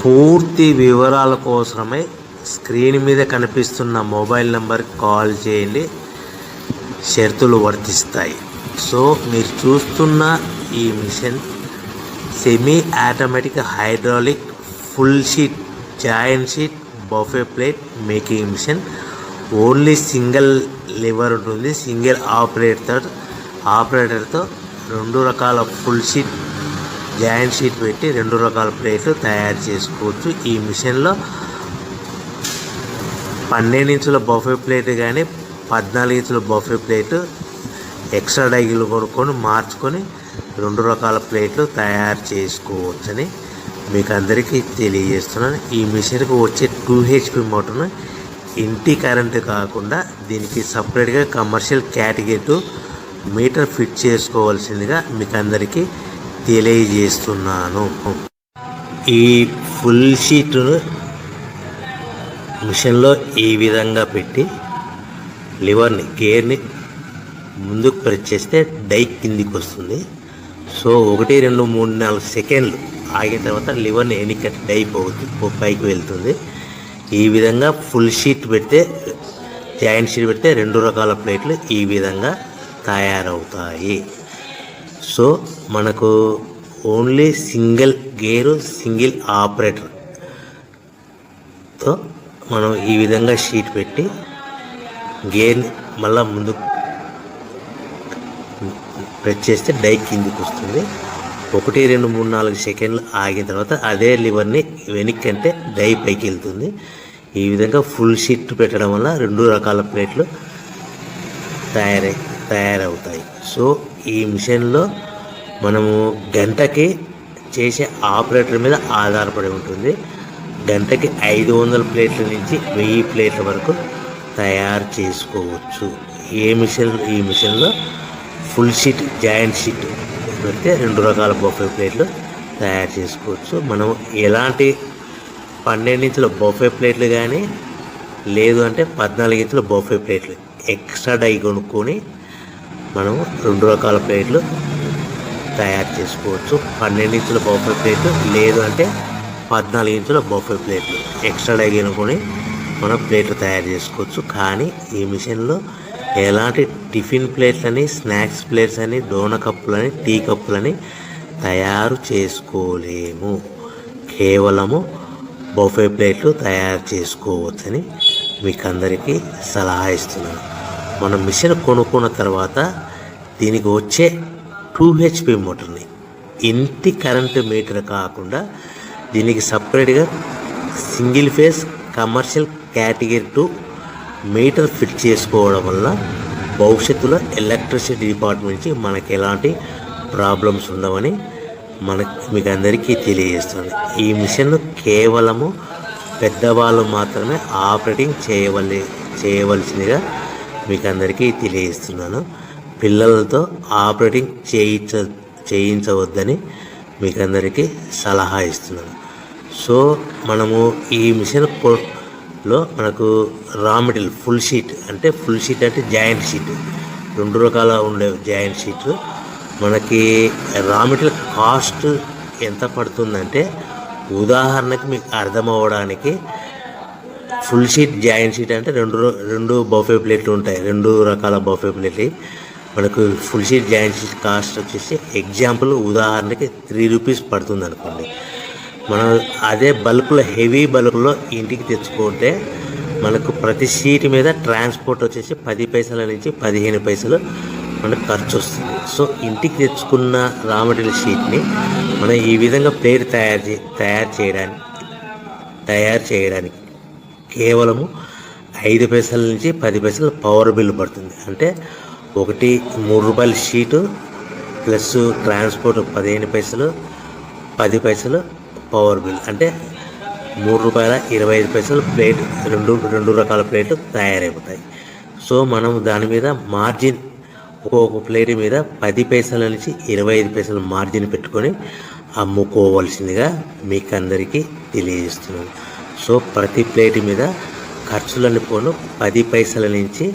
పూర్తి వివరాల కోసమై స్క్రీన్ మీద కనిపిస్తున్న మొబైల్ నెంబర్కి కాల్ చేయండి, షరతులు వర్తిస్తాయి. సో మీరు చూస్తున్న ఈ machine semi automatic hydraulic full sheet joint sheet buffet plate making machine. Only single lever ఉంటుంది. సింగిల్ ఆపరేటర్తో 2 రకాల ఫుల్ షీట్ జాయింట్ షీట్ పెట్టి 2 రకాల ప్లేట్లు తయారు చేసుకోవచ్చు. ఈ మిషన్లో 12 ఇంచుల బఫే ప్లేట్ కానీ 14 ఇంచుల బఫే ప్లేట్ ఎక్స్ట్రా డైలు కొనుక్కొని మార్చుకొని 2 రకాల ప్లేట్లు తయారు చేసుకోవచ్చని మీకు అందరికీ తెలియజేస్తున్నాను. ఈ మిషన్కి వచ్చే 2 HP మోటార్ను ఇంటి కరెంటు కాకుండా దీనికి సపరేట్గా కమర్షియల్ కేటగిరీ 2 మీటర్ ఫిట్ చేసుకోవాల్సిందిగా మీకు అందరికీ తెలియజేస్తున్నాను. ఈ ఫుల్ షీట్ను మిషన్లో ఈ విధంగా పెట్టి గేర్ని ముందుకు ప్రెస్ చేస్తే డై కిందికి వస్తుంది. సో 1 2 3 4 సెకండ్లు ఆగిన తర్వాత లివర్ని ఎన్నికట్టి డై పైకి వెళ్తుంది. ఈ విధంగా ఫుల్ షీట్ పెడితే జాయింట్ షీట్ పెడితే 2 రకాల ప్లేట్లు ఈ విధంగా తయారవుతాయి. సో మనకు ఓన్లీ సింగిల్ గేరు సింగిల్ ఆపరేటర్తో మనం ఈ విధంగా షీట్ పెట్టి గేర్ని మళ్ళీ ముందుకు ప్రెస్ చేస్తే డై కిందికి వస్తుంది. 1 2 3 4 సెకండ్లు ఆగిన తర్వాత అదే లివర్ని వెనక్కి అంటే డై పైకి వెళ్తుంది. ఈ విధంగా ఫుల్ షీట్ పెట్టడం వల్ల 2 రకాల ప్లేట్లు తయారవుతాయి. సో ఈ మిషన్లో మనము గంటకి చేసే ఆపరేటర్ మీద ఆధారపడి ఉంటుంది. గంటకి 500 ప్లేట్ల నుంచి 1000 ప్లేట్ల వరకు తయారు చేసుకోవచ్చు. ఈ మిషన్లో ఫుల్ షీట్ జాయింట్ షీట్ పెడితే 2 రకాల బఫే ప్లేట్లు తయారు చేసుకోవచ్చు. మనం ఎలాంటి 12 ఇంచుల బఫే ప్లేట్లు కానీ లేదు అంటే 14 ఇంచుల బఫే ప్లేట్లు ఎక్స్ట్రా డై కొనుక్కొని మనం 2 రకాల ప్లేట్లు తయారు చేసుకోవచ్చు. 12 ఇంచుల బఫే ప్లేట్లు లేదు అంటే 14 ఇంచుల బఫే ప్లేట్లు ఎక్స్ట్రా డై కొనుక్కొని మనం ప్లేట్లు తయారు చేసుకోవచ్చు. కానీ ఈ మిషన్లో ఎలాంటి టిఫిన్ ప్లేట్లని, స్నాక్స్ ప్లేట్స్ అని, డోన కప్పులని, టీ కప్పులని తయారు చేసుకోలేము. కేవలము బఫే ప్లేట్లు తయారు చేసుకోవచ్చని మీకు అందరికీ సలహా ఇస్తున్నాను. మనం మిషన్ కొనుక్కున్న తర్వాత దీనికి వచ్చే 2 HP మోటార్ని ఇంటి కరెంటు మీటర్ కాకుండా దీనికి సపరేట్గా single phase commercial category 2 metre fit చేసుకోవడం వల్ల భవిష్యత్తులో ఎలక్ట్రిసిటీ డిపార్ట్మెంట్ నుంచి మనకి ఎలాంటి ప్రాబ్లమ్స్ ఉండవని మీకు అందరికీ తెలియజేస్తుంది. ఈ మిషన్ కేవలము పెద్దవాళ్ళు మాత్రమే ఆపరేటింగ్ చేయవలసిందిగా మీకు అందరికీ తెలియజేస్తున్నాను. పిల్లలతో ఆపరేటింగ్ చేయించవద్దని మీకు అందరికీ సలహా ఇస్తున్నాను. సో మనము ఈ మిషన్లో మనకు రా మెటీరియల్ ఫుల్ షీట్ అంటే జాయింట్ షీట్ 2 రకాల ఉండే జాయింట్ షీట్ మనకి రా మెటీరియల్ కాస్ట్ ఎంత పడుతుందంటే ఉదాహరణకి మీకు అర్థం అవ్వడానికి ఫుల్ షీట్ జాయింట్ షీట్ అంటే 2 బఫే ప్లేట్లు ఉంటాయి. 2 రకాల బఫే ప్లేట్లు మనకు full sheet joint sheet cost వచ్చేసి ఎగ్జాంపుల్ ఉదాహరణకి 3 రూపీస్ పడుతుంది అనుకోండి. మనం అదే బల్క్లో హెవీ బల్క్లో ఇంటికి తెచ్చుకుంటే మనకు ప్రతి షీట్ మీద ట్రాన్స్పోర్ట్ వచ్చేసి 10 పైసల నుంచి 15 పైసలు మనకు ఖర్చు వస్తుంది. సో ఇంటికి తెచ్చుకున్న రా మెటీరియల్ షీట్ని మనం ఈ విధంగా ప్లేట్ తయారు చేయడానికి కేవలము 5 పైసల నుంచి 10 పైసలు పవర్ బిల్ పడుతుంది. అంటే 3 రూపాయల షీటు ప్లస్ ట్రాన్స్పోర్ట్ 15 పైసలు 10 పైసలు పవర్ బిల్ అంటే 3 రూపాయల 25 పైసలు ప్లేట్ 2 రకాల ప్లేట్లు తయారైపోతాయి. సో మనం దాని మీద మార్జిన్ ఒక్కొక్క ప్లేట్ మీద 10 పైసల నుంచి 25 పైసలు మార్జిన్ పెట్టుకొని అమ్ముకోవాల్సిందిగా మీకు అందరికీ తెలియజేస్తున్నాను. సో ప్రతి ప్లేట్ మీద ఖర్చులను పోను 10 పైసల నుంచి